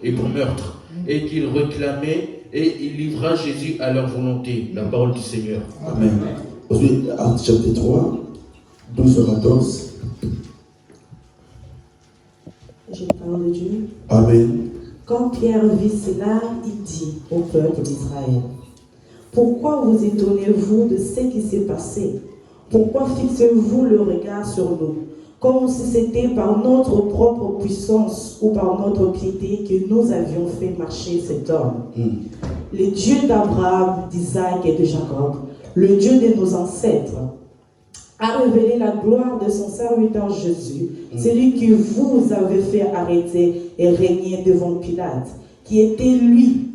et pour meurtre, et qu'ils réclamaient, et il livra Jésus à leur volonté. La parole du Seigneur. Amen. Aujourd'hui, Actes chapitre 3, 12 à 14. Je parle de Dieu. Amen. Quand Pierre vit cela, il dit au peuple d'Israël: pourquoi vous étonnez-vous de ce qui s'est passé? Pourquoi fixez-vous le regard sur nous, comme si c'était par notre propre puissance ou par notre piété que nous avions fait marcher cet homme? Le Dieu d'Abraham, d'Isaac et de Jacob, le Dieu de nos ancêtres, a révélé la gloire de son serviteur Jésus, celui que vous avez fait arrêter et régner devant Pilate, qui était lui.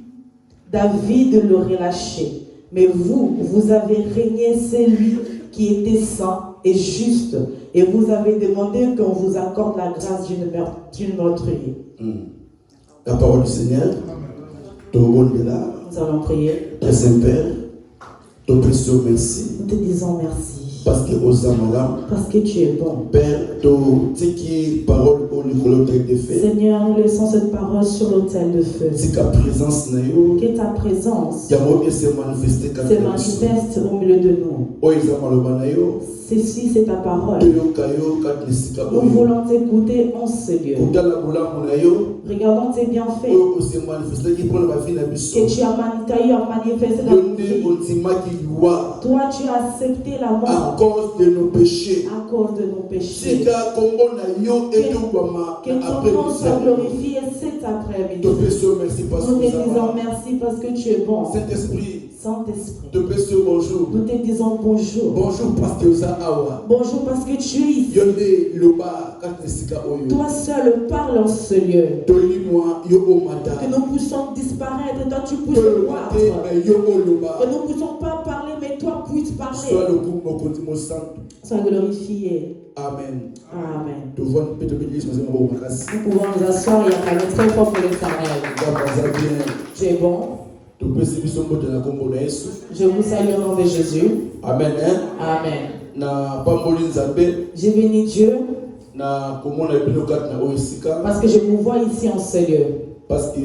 David le relâché, mais vous avez régné celui qui était saint et juste, et vous avez demandé qu'on vous accorde la grâce d'une meurtrier. La parole du Seigneur. Nous allons prier. Très Saint-Père, te précieux merci. Nous te disons merci. Parce que aux amalams, Parce que tu es bon. Père, tu parole au niveau de fait. Seigneur, nous laissons cette parole sur l'autel de feu. C'est ta présence, Que ta présence se manifeste au milieu de nous. Ceci, c'est ta parole. Nous voulons t'écouter en ce lieu. Regardons tes bienfaits que tu as manifesté dans nos vies. Toi, tu as accepté la mort à cause de nos péchés. À cause de nos péchés. Que ton nom soit glorifié cet après-midi. Nous te disons merci parce que tu es bon. Saint-Esprit, bonjour. Nous te disons bonjour. Bonjour parce que tu es ici. Toi seul parle en ce lieu. Que nous puissions disparaître, toi tu puisses croître. Que nous ne puissions pas parler, mais toi puisses parler. Sois glorifié. Amen. Amen. Nous pouvons nous asseoir, il y a un très fort pour le travail. Tu es bon. Je vous salue au nom de Jésus. Amen. Amen. J'ai béni Dieu. Parce que je vous vois ici en ce lieu. Parce que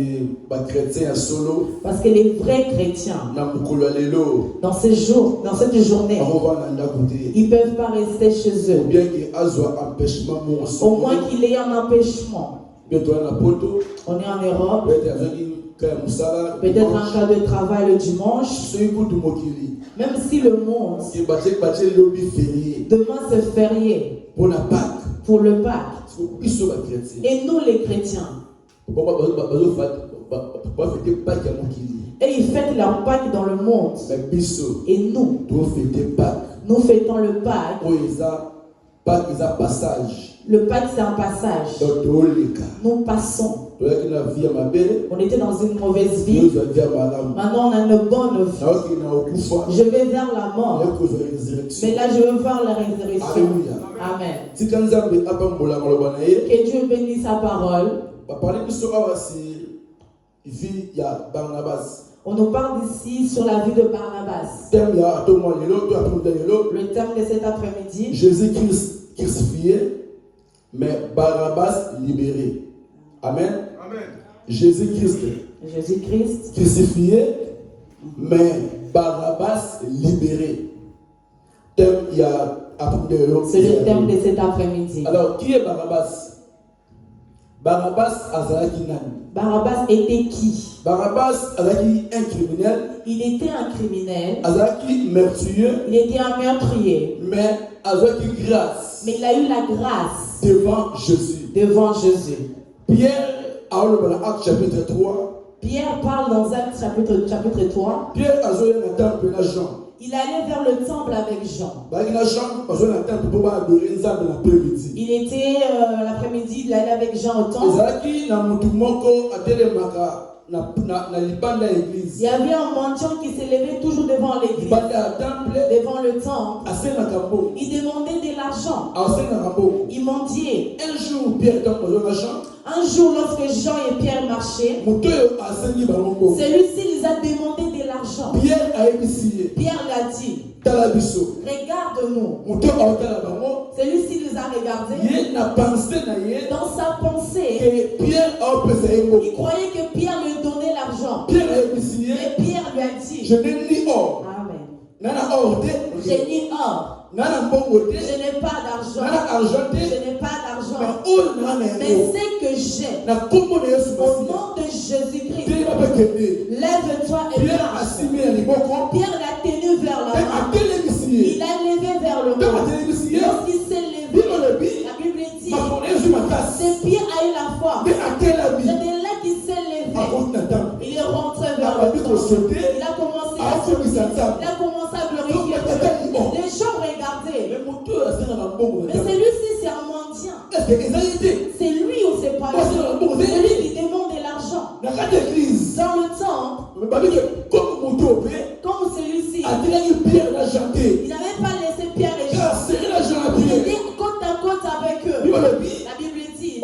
les vrais chrétiens, dans ces jours, dans cette journée, ils ne peuvent pas rester chez eux. Au moins qu'il y ait un empêchement. On est en Europe. Peut-être un cas de travail le dimanche. Même si le monde, demain c'est férié pour le Pâques. Et nous les chrétiens, et ils fêtent leur Pâques dans le monde. Et nous, nous fêtons le Pâques. Le Pâques c'est un passage. Nous passons. On était dans une mauvaise vie. Maintenant on a une bonne vie. Je vais vers la mort. Mais là je veux voir la résurrection. Amen. Que Dieu bénisse sa parole. On nous parle ici sur la vie de Barnabas. Le thème de cet après-midi. Jésus-Christ crucifié, mais Barnabas libéré. Amen. Jésus-Christ crucifié, mais Barnabas libéré. C'est le thème de cet après-midi. Alors, qui est Barnabas? Barnabas était qui? Barnabas était un criminel. Il était un criminel. Meurtrier. Il était un meurtrier. Mais grâce. Mais il a eu la grâce devant Jésus. Pierre, Acte chapitre 3. Pierre parle dans Acte chapitre 3. Pierre a joué dans le temple de Jean. Il allait vers le temple avec Jean. Il était l'après-midi, il allait avec Jean au temple. Il y avait un mendiant qui s'élevait toujours devant l'église, devant le temple. Il demandait de l'argent. Il mendiait. Un jour, lorsque Jean et Pierre marchaient, celui-ci les a demandé de l'argent. Pierre l'a dit. Regarde-nous. Celui-ci nous a regardés. Dans sa pensée, il croyait que Pierre lui donnait l'argent. Et Pierre lui a dit, je n'ai ni or, j'ai ni or. Je n'ai pas d'argent. Je n'ai pas d'argent. Mais ce que j'ai, au nom de Jésus-Christ, lève-toi et marche. Pierre l'a tenu vers la main. Il l'a levé vers le haut. Lorsqu'il s'est levé, la Bible dit, c'est Pierre a eu la foi. C'est de là qu'il s'est levé. Il est rentré vers le temple. Il a commencé à glorifier Dieu. Les gens regardaient. Mais celui-ci, c'est un mendiant. C'est lui ou c'est pas lui? C'est lui qui demande de l'argent. Dans le temple, comme celui-ci, il n'avait pas laissé Pierre et Jean. Il était côte à côte avec eux. La Bible dit,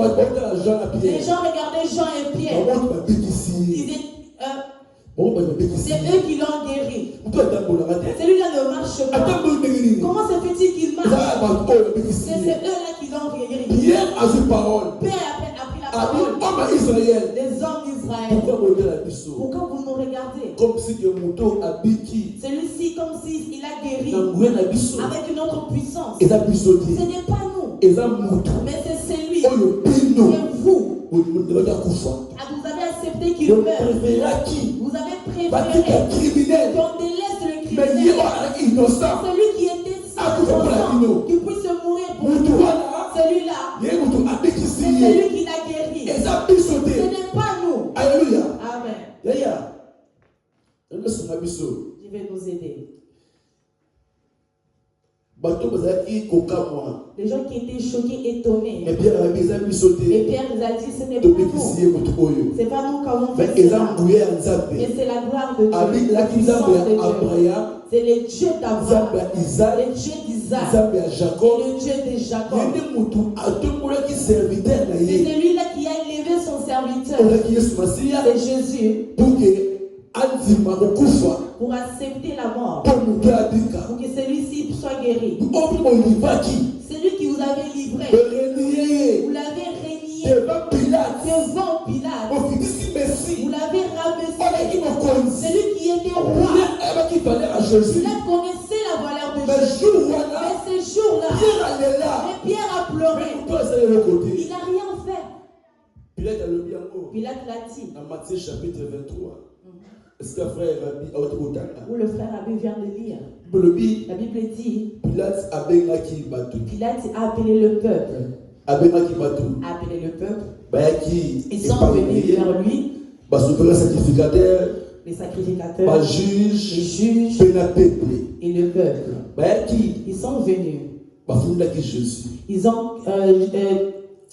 les gens regardaient Jean et Pierre. C'est eux qui l'ont guéri. Celui-là ne marche pas. Comment se fait-il qu'il marche? C'est eux-là qui l'ont guéri. Pierre a pris la parole. Les hommes d'Israël. Pourquoi vous nous regardez? Celui-ci, comme s'il a guéri avec une autre puissance. Ce n'est pas nous, mais c'est celui. C'est vous. Vous avez accepté qu'il meure. Vous avez préféré qu'on délaisse le criminel. Celui qui était innocent, qui puisse mourir pour nous. Celui-là, c'est celui qui l'a guéri. Ce n'est pas nous. Alléluia. Amen. Je vais nous aider. Les gens qui étaient choqués, étonnés. Et Pierre nous a dit, ce n'est pas nous. C'est pas nous qui avons fait cela. Mais c'est la gloire de Dieu. La puissance de Dieu. C'est le Dieu d'Abraham, le Dieu d'Isaac, le Dieu de Jacob. C'est celui-là qui a élevé son serviteur. C'est Jésus. Pour accepter la mort, pour que celui-ci soit guéri. Celui qui vous avait livré, vous l'avez renié devant Pilate, vous l'avez rabaissé. Celui qui était roi, il connaissait la valeur de Jésus. Mais ce jour-là, Pierre a pleuré. Il n'a rien fait. Pilate l'a dit. Dans Matthieu chapitre 23. Est-ce que Où le frère Rabbi vient de lire. La Bible dit, Pilate a appelé le peuple. Ils sont venus vers lui. Les sacrificateurs, les juges et le peuple. Ils sont venus. Ils ont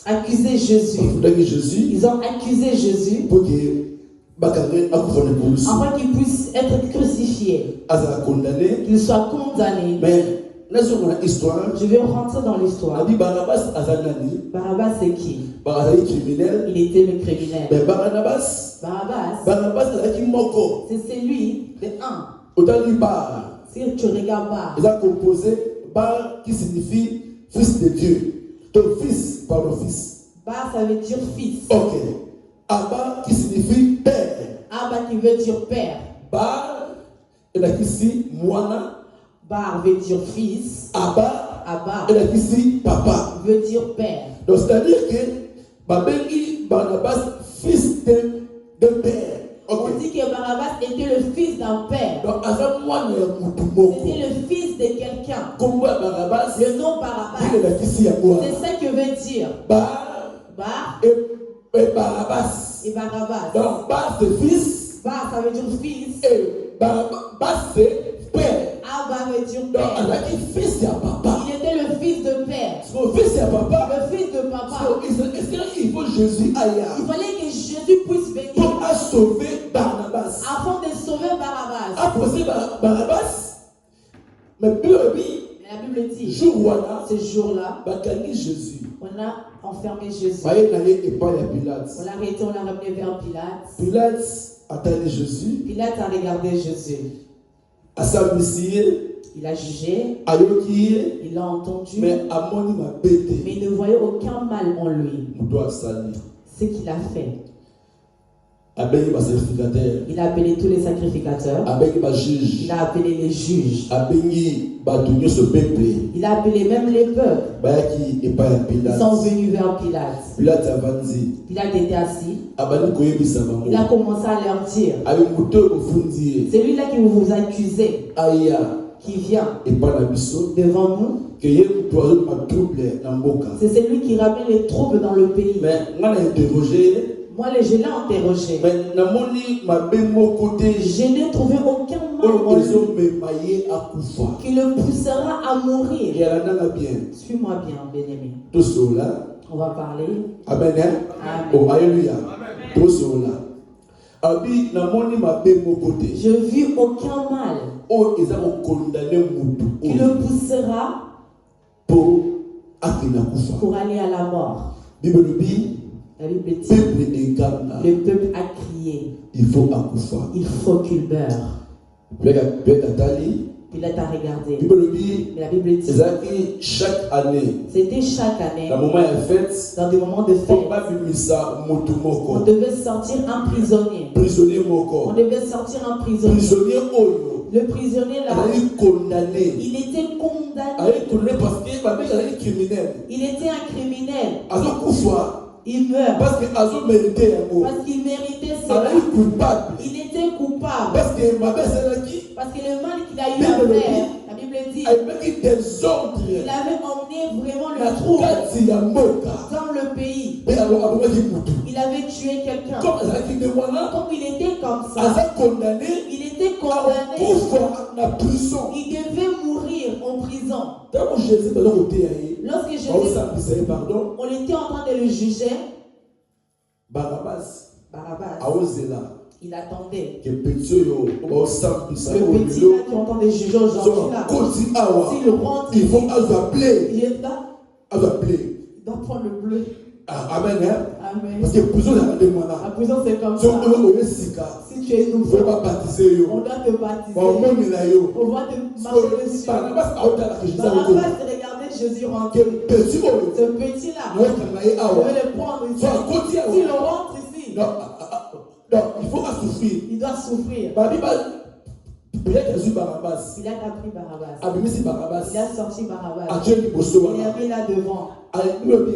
accusé Jésus. Ils ont accusé Jésus afin qu'il puisse être crucifié, qu'il soit condamné. Mais je vais rentrer dans l'histoire. Barabbas, c'est qui? Il était le criminel. Mais Barabbas, c'est celui de un. Si tu regardes Bar, il a composé Bar qui signifie fils de Dieu. Ton fils, par le fils. Bar, ça veut dire fils. Ok. Abba qui signifie père. Abba qui veut dire père. Bar, il a ici Moana. Bar veut dire fils. Abba, il a ici papa. Veut dire père. Donc c'est-à-dire que Barnabas, fils de père. Okay. On dit que Barabbas était le fils d'un père. Donc c'était le fils de quelqu'un. Le nom Barabbas, c'est ça que veut dire Bar et Barabbas. Donc Bar c'est fils. Bar ça veut dire fils. Et Barabbas c'est père. Abba veut dire donc père. on a dit fils à papa. Il était le fils de père. Son fils à papa. Le fils de papa. Il faut Jésus ailleurs. Il fallait que Jésus puisse venir pour sauver Barnabas. Afin de sauver Barabbas. Après Barabbas, mais la Bible dit, ce jour-là, Jésus. On a enfermé Jésus. On l'a arrêté, on l'a ramené vers Pilate. Pilate a regardé Jésus. Pilate a regardé Jésus. À sa mission, Il a jugé, ayoki il a entendu, mais amoni mabete mais il ne voyait aucun mal en lui. muto asali Ce qu'il a fait. abengi ba sacrificateur Il a appelé tous les sacrificateurs. abengi ba juge Il a appelé les juges. abengi bato nyonso peuple Il a appelé même les peuples. bayaki epai ya Ils sont Pilate. venus vers Pilate. Pilate avandi Pilate était assis. abandi koyebisa Il a bango commencé à leur dire, abi moto oyo bofundi ye celui-là qui vous accusez, aya qui vient epai na biso devant nous, ke ye moto azobima trouble na mboka. c'est celui qui ramène les troubles dans le pays. Mais nga na interroger Moi, je l'ai interrogé. mais namoni mabe moko te Je n'ai trouvé aucun mal oyo en lui ezomema ye akufa qui le poussera à mourir. yalandanga bien Suis-moi bien, bien-aimé. tosola On va parler. amen hein? Amen. Oh alléluia tosola abi namoni mabe moko te Je vis aucun mal oyo eza kokondane mutu qui le poussera po akenda kufa. pour aller à la mort. Bible lobi La Bible dit, peuple egana le peuple a crié, il faut akufa. il faut qu'il meure. Peut-être atali Pilate a regardé. Bible lobi Mais la Bible dit, ezalaki chaque année c'était chaque année, na moment ya fête dans des moments de po fête, babimisa motu on moko devait sortir un prisonnier. prisonnier On moko devait sortir un prisonnier. prisonnier oyo Le prisonnier là, azali condamné il était condamné. azali condamné parce que babe azali criminel Il était un criminel. azokufa Il meurt parce que azomérite yango parce qu'il méritait cela. azali coupable Il était coupable parce que mabe azalaki parce que le mal qu'il a eu à faire, la Bible dit, ayebaki désordre il avait emmené vraiment na le trouble kati ya mboka dans le pays. mpe abomaki mutu Il avait tué quelqu'un. comme azalaki nde wana Comme il était comme ça, aza condamné il était condamné. akufa na prison Il devait mourir en prison. ntango jésus baza koteya ye Lorsque Jésus, baosambisa ye pardon on était en train de le juger, barabas Barabbas, aozela il attendait. ke peti oyo baosambisa Le petit là qui entend des juges aujourd'hui là, koti awa s'il rentre, il faut azwa ble il est là, azwa ble il doit prendre le bleu. amen hein? Amen. parce que prison ezala nde La mwana prison c'est comme so ça. oyo oye sika Si tu es nouveau, oyo babaptize on yo doit te baptiser. baomonela yo On va te marcher dessus. barabas aotalaka jésus Barabbas akokoma regardait Jésus ke rentrer. peti oyo Ce petit là, naokanga ye je awa vais le prendre ici. so akoti S'il awa rentre ici, non il faut asouffrir il doit souffrir. babi peut-être azwi barabas Pilate a pris Barabbas. abimisi barabas Il a sorti Barabbas. atie liboso Il l'a wana mis là devant. lobi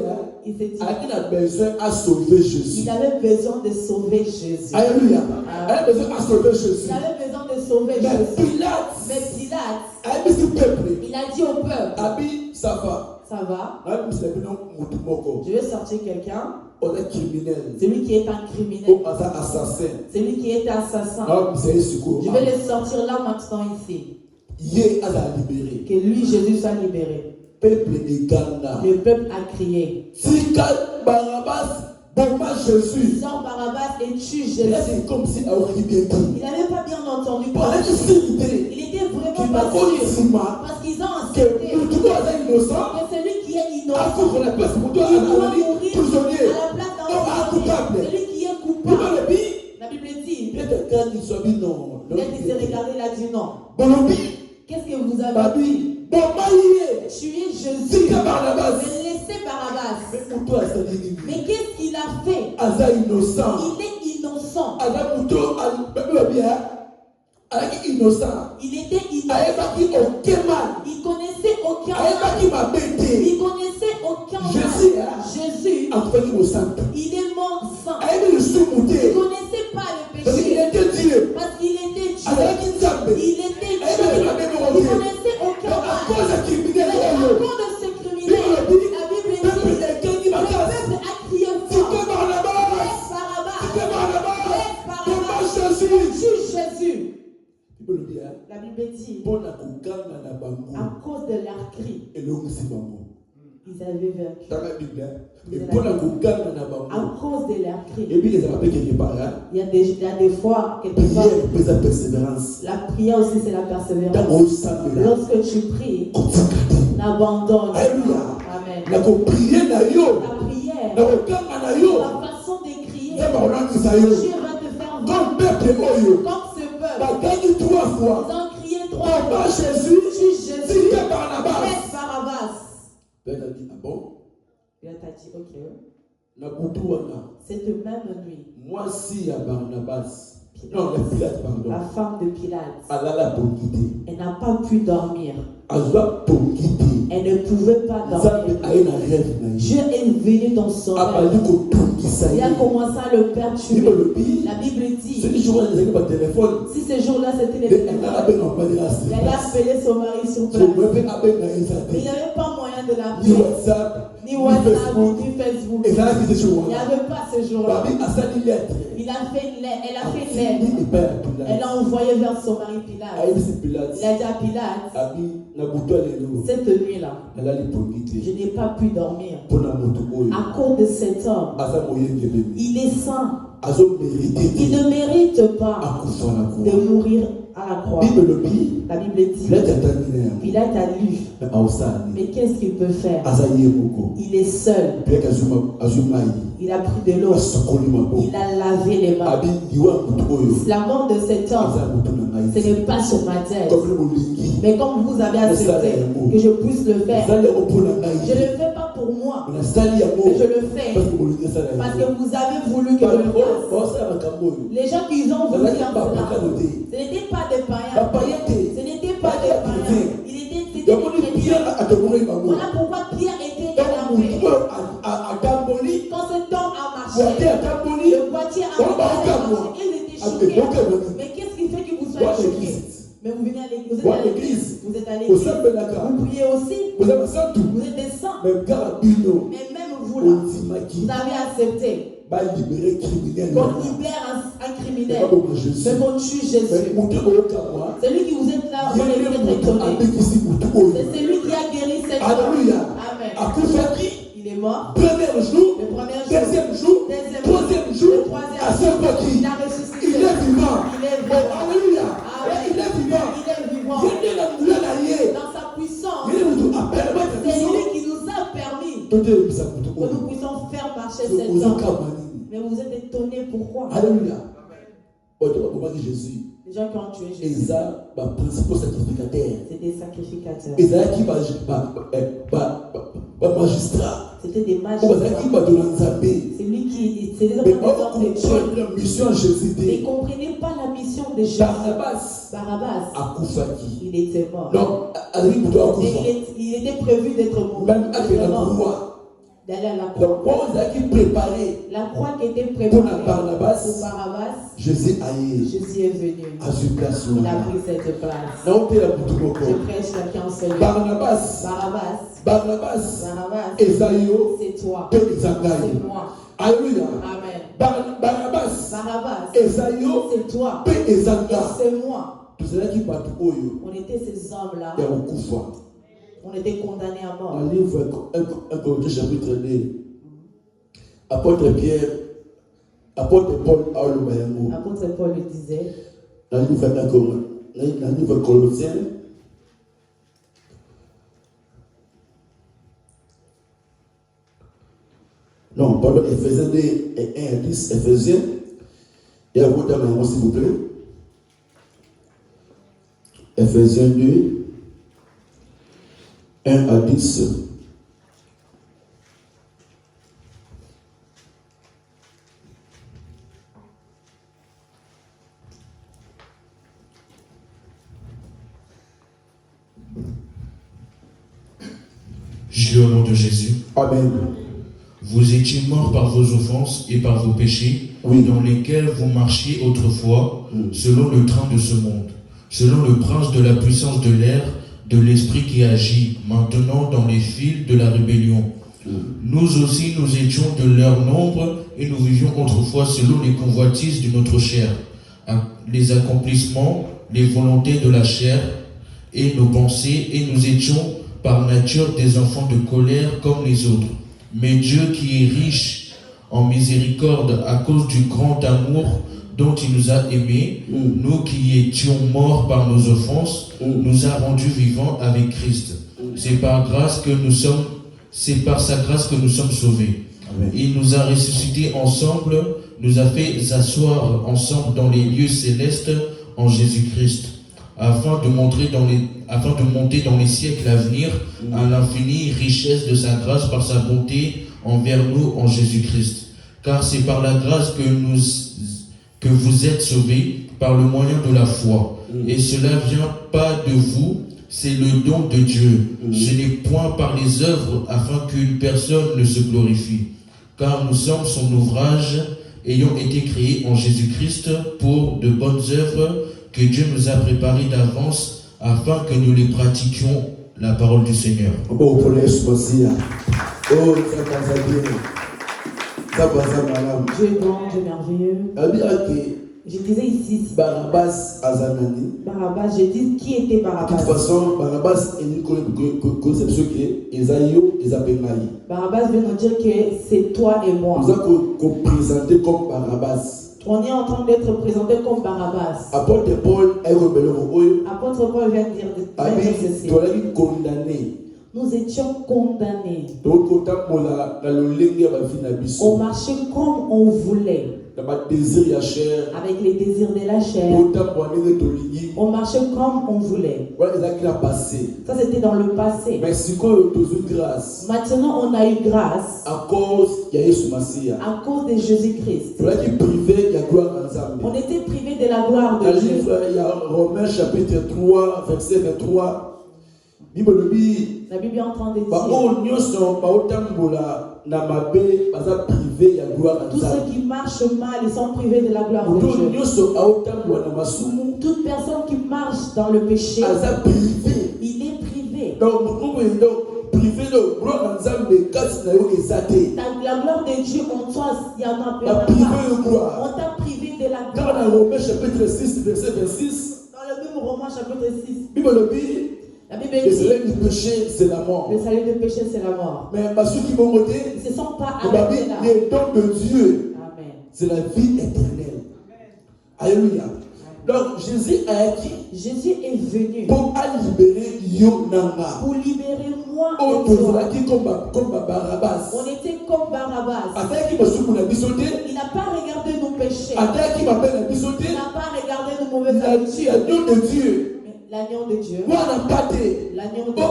Il s'est dit, alaki na besoin asauver jésus il avait besoin de sauver Jésus. alléluia alaki besoin asauver jésus Il avait besoin de sauver mais Jésus. pilate Mais Pilate, ayebisi peuple il a dit au peuple, abi ça va ça va, nayemisila bino motu moko je vais sortir quelqu'un, oza criminel celui qui est un criminel, o aza assassin celui qui est assassin. nayemisila ye sikoyo Je vais le sortir là maintenant ici. ye azala libéré Que lui, Jésus, soit libéré. peuple eganda Le peuple a crié, tika barabas boma jésus sors Barabbas et tue et là Jésus. c'est comme si aoki bien dit Il n'avait pas bien entendu bon parler. alaki sili Il était te vraiment pas kibakoli sûr. nsima Parce qu'ils ont ke accepté mutu oyo aza innocent que celui qui est innocent akufa na place moto il doit azali mourir prisonnier à la place d'un donc prisonnier. coupable Celui qui est bible coupable. lobi La Bible dit, peut-être quand il soit dit non il s'est regardé, il a dit non. bolobi Qu'est-ce que vous avez babi bomai ye tué Jésus? tika barabas Mais laissez Barabbas. moto azali nini Mais qu'est-ce qu'il a fait? aza innocent Il est innocent. aza moto bible lobi alaki innocent Il était innocent. ayebaki aucun mal Il connaissait aucun ayebaki mal. mabe te Il connaissait aucun Jésus, mal. Jésus, akufaki mosantu il est mort saint. ayebi lisumu Il ne te connaissait pas le parce qu'il péché. était dieu Parce qu'il était Dieu. azalaki nzambe Il était ayebaki Dieu. mabe Il moko ne te connaissait aucun à mal. cause ya criminel Mais à oyo cause de ce criminel, la Bible dit, peuple le ekengi makasi peuple a crié tika fort. barnabas Laisse Barabbas. tika barnabas Laisse boma Barabbas. jésus Tue Jésus. bible lobi La Bible dit, mpona koganga na bango à cause de leur cri, elongisi bango ils avaient vaincu. tanga bible mpona koganga na bango À cause de leur cri. ebi ezala mpe quelque part Il y a des fois, quelque part, prière mpeza persévérance la prière aussi c'est la persévérance. ntango osambela Lorsque tu pries, kotika te n'abandonne. Alléluia. Amen. na koprie na yo La prière, na kokanga na yo la façon de crier, nzambe akolangisa yo Dieu va te faire voir comme peuple oyo comme ce peuple. bagangi 3 fois Ils ont crié 3 crois Papa que Jésus, tu Jésus, c'est Barnabas. laisse Barabbas. Pierre a dit, ah bon? Pilate a dit, ok. Nabutuana. Cette même nuit, Moi, si à Barnabas. Non, le Pilate, pardon. la femme de Pilate, Alala pour quitter. elle n'a pas pu dormir. Azwa pour quitter. Elle ne pouvait pas Ça dormir. a une rêve. Dieu est venu dans son A rêve. parlé qu'au tout qui ça y Il a est. commencé à le perturber. Le pays. La Bible Ce dit, jour-là, ils avaient pas de téléphone. si ce jour-là c'était les Et téléphones, elle a appelé non pas de la il allait appeler son mari sur Je place. me fais appeler dans Mais il n'y Israël. avait pas moyen de Ni l'appeler, WhatsApp, ni ni WhatsApp, Facebook. ni Facebook. Et ça a été ce Il jour-là. n'y avait pas ce jour-là. Babi a sali lettre. Il a fait une lettre, elle a fait une Fini lettre. et père Pilate. Elle l'a envoyé vers son mari Pilate. Aïe, c'est Pilate. Il a dit à Pilate, Abi, Nabuto Alléluia. cette nuit-là, Elle a les pour quitter. je n'ai pas pu dormir. Pour la moto. À cause de cet homme, Asa moyen que bébé. il est saint. Azo mérité. Il ne mérite pas Akoufa la de croix. mourir à la croix. Bible le pays. La Bible dit, Pilate a terminé. Pilate a lu, Mais à Osani. mais qu'est-ce qu'il peut faire? Asa yemoko. Il est seul. Pierre Azumai. Il a pris de l'eau. Asokoli mabo. Il a lavé les mains. Abi diwa mutoyo. La mort de cet homme, Asa muto na ce ngai. n'est pas sur ma tête. Comme le molingi. Mais comme vous avez accepté que je puisse le faire, Sali opo na je ne ngai. le fais pas pour moi, Na sali ya mo. mais je le fais Parce que molingi sala ya. parce que vous avez voulu que je le fasse. Basa makambo. Les gens qui ont voulu Bazali faire ba cela, pakanote. ce n'était pas des Ba païens. payete. Ce n'était pas des païens. C'était Donc des on dit chrétiens. Pierre a demandé maman. Voilà pourquoi Pierre était Donc énervé. muto a Gamboli. Quand cet homme a Boité marché, a Gamboli. le boîtier a Donc ba marché, okamo. ils étaient A choqués. Gamboli. Mais qu'est-ce qui fait que vous Bois soyez choqués? l'église. Mais vous venez à l'église, vous êtes Bois à l'église, l'église. vous êtes à Au l'église, Sambelaka. vous priez aussi, Vous avez ça tout. vous êtes des saints. Même Garabino. Mais même vous là, Ontimaki. vous avez accepté Ba libéré criminel. qu'on libère un criminel, C'est pas comme Jésus. mais qu'on tue Mais Jésus. muto okamo. Celui qui vous êtes là, vous allez être étonné. C'est celui qui a guéri cette femme. Alléluia. Amen. Akufaki. Il est mort. Premier jour. Le premier jour, Deuxième jour. deuxième Troisième le jour. troisième À jour, ce qui. il a ressuscité. Il est vivant. Il est Oh, vivant. alléluia. Amen. Il est vivant. Il est vivant. Il est la nouvelle alliée. Dans sa puissance, Il est venu à permettre c'est à lui qui nous a permis tout est bisa que nous kutuko. puissions faire marcher Aux cet homme. Okamani. Mais vous êtes étonnés pourquoi? Alléluia. Oh, tu vas comprendre Jésus. Les gens qui ont tué Jésus, Eza, ma principal sacrificateur. c'est des sacrificateurs. Eza qui va magistrat. C'était des Eza qui magistrats. va donner Nzambé. C'est lui qui, c'est des Mais on représentants de Dieu. comprend la mission Jésus. Mais ils ne comprenaient pas la mission de Jésus. Barnabas Barabbas, Akufaki. il était mort. Donc, Alléluia, Mais Akufa. il était prévu d'être mort. Même avec la Mort. croix. D'aller à la croix. Donc, on a qui préparé La croix qui était pour préparée Barnabas. pour Barabbas, Jésus aïe. Jésus est venu. À ce place Il a pris cette place. non, tu es la boutique au Je corps. prêche chacun seul. Barnabas, Barabbas, Esaïo, c'est toi. Pe C'est Zangaï. moi. Alléluia. Amen. Barnabas, Barabbas, Esaïo, c'est toi. Pe Et Zanga. c'est moi. Tout cela qui bat Oyo. On était ces hommes-là. Et on coufa. On était condamnés à mort. Dans le livre 1 Corinthiens chapitre 2, apôtre Pierre, apôtre Paul a le Bayango. L'apôtre Paul le disait. Dans le livre Colossiens, non, pardon, Ephésiens 2 et 1 à 10, Ephésiens, et à votre main, s'il vous plaît. Ephésiens 2, 1 à 10. Je lis au nom de Jésus. Amen. Vous étiez morts par vos offenses et par vos péchés, Oui. dans lesquels vous marchiez autrefois, selon le train de ce monde, selon le prince de la puissance de l'air, de l'esprit qui agit maintenant dans les fils de la rébellion. Nous aussi, nous étions de leur nombre et nous vivions autrefois selon les convoitises de notre chair, les accomplissements, les volontés de la chair et nos pensées, et nous étions par nature des enfants de colère comme les autres. Mais Dieu qui est riche en miséricorde à cause du grand amour dont il nous a aimés, nous qui étions morts par nos offenses, nous a rendus vivants avec Christ. C'est par sa grâce que nous sommes sauvés. Amen. Il nous a ressuscités ensemble, nous a fait asseoir ensemble dans les lieux célestes en Jésus-Christ, afin de monter dans les siècles à venir à l'infinie richesse de sa grâce par sa bonté envers nous en Jésus-Christ. Car c'est par la grâce que vous êtes sauvés par le moyen de la foi. Et cela vient pas de vous, c'est le don de Dieu. Ce n'est point par les œuvres afin qu'une personne ne se glorifie. Car nous sommes son ouvrage, ayant été créés en Jésus-Christ pour de bonnes œuvres que Dieu nous a préparées d'avance afin que nous les pratiquions, la parole du Seigneur. Dieu est bon, Dieu est merveilleux. Je disais ici, Barabbas Azanani. Barabbas, je dis qui était Barabbas. De toute façon, Barabbas est une conception qui est Esaïo et Zabengaï. Barabbas veut nous dire que c'est toi et moi. Nous avons présenté comme Barabbas. On est en train d'être présenté comme Barabbas. Apôtre Paul est rebelle. Apôtre Paul vient dire ceci. Condamné. Nous étions condamnés. On On marchait comme on voulait. Avec les désirs de la chair. On marchait comme on voulait. Ça c'était dans le passé. Maintenant on a eu grâce à cause de Jésus-Christ. On était privé de la gloire de Dieu. Il y a Romains chapitre 3 verset 23. La Bible est en train de dire tous ceux qui marchent mal, ils sont privés de la gloire de Dieu. Toute personne qui marche dans le péché, il est privé. La gloire de Dieu en toi, il y en a pas. On t'a privé de la gloire. Dans Romains chapitre 6 verset 26. Dans le même Romain chapitre 6. La Bible le dit salaire du péché, c'est la mort. le salaire du péché, c'est la mort. Mais ceux qui vont voter, Ils ne se sont pas arrêtés là. les dons de Dieu, Amen. c'est la vie éternelle. Alléluia. Donc Jésus a acquis Jésus est venu pour libérer Yonanga. pour libérer moi et On toi. comme Barabbas. On était comme Barabbas. Il Il n'a pas regardé nos péchés. n'a Il n'a pas regardé nos mauvaises habitudes. l'agneau de Dieu. Mais l'agneau de Dieu. L'agneau de Dieu.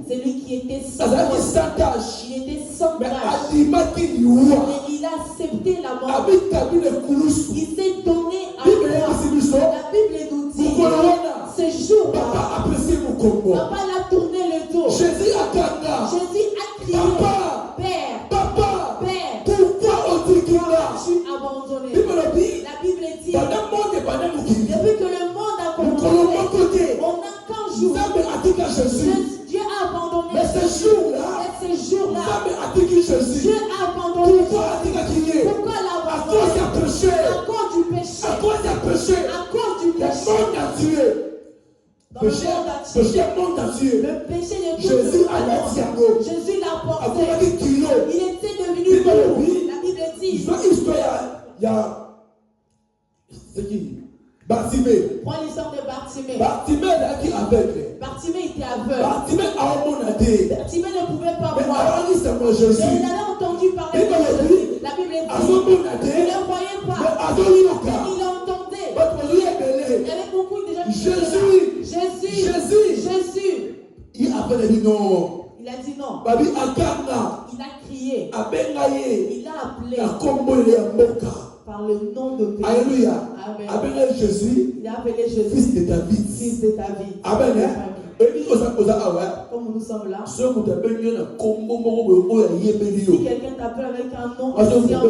C'est lui qui était sans tache. Il était sans tache. Et il a accepté la mort. Il s'est donné à moi. La Bible nous dit ce jour-là, papa l'a tourné le dos. Jésus a crié, Père, pourquoi on dit qu'il je suis abandonné. La Bible dit, depuis que le monde a commencé, on n'a qu'un jour. Dieu a abandonné. Mais ce jour-là, Dieu a abandonné. Pourquoi l'a à abandonné? cause du péché. À cause du péché. À cause du péché. Dans le monde entier. Le péché de tout Jésus le a monde. l'attiré. Jésus l'a porté. Il Il était devenu lourd. La Bible dit. Il y a c'est qui? Bartimée. Prends l'histoire de Bartimée. Bartimée est qui aveugle. Bartimée était aveugle. Bartimée a monté. Bartimée ne pouvait pas Mais voir. alors il s'est moi Et Jésus. il avait entendu parler de Jésus. La Bible dit. Il ne voyait pas. Mais il entendait. Il y avait beaucoup de gens qui disaient Jésus. Il a dit non. Il a dit non. Babi akanga. Il a crié. Abengaye. Il a appelé La combo il est mboka. par le nom de Père. Alléluia. Amen. Abengaye Jésus. Il a appelé Jésus. Fils de David. Fils de David. Amen. Et puis Comme nous sommes là. si Si quelqu'un t'appelle avec un nom ancien,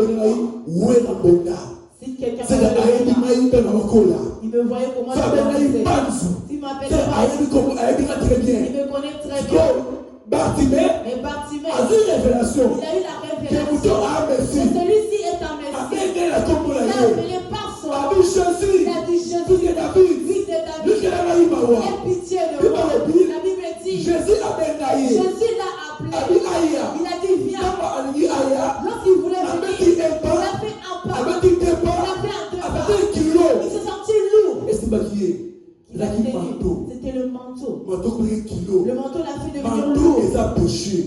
si quelqu'un m'appelle, il me voyait comment je pensais. S'il m'appelle, il me connaît très bien. Mais Bartimée, a vu révélation. il a eu la révélation. Que celui-ci est un Messie. Il a appelé par son nom. Il a dit Jésus, fils de David, aie pitié de moi. La Bible dit, Jésus l'a appelé. Il a dit viens. Lorsqu'il voulait venir, il a fait un pas. Il a fait un deux pas. Il s'est senti lourd. C'était le manteau. Le manteau l'a fait devenir lourd.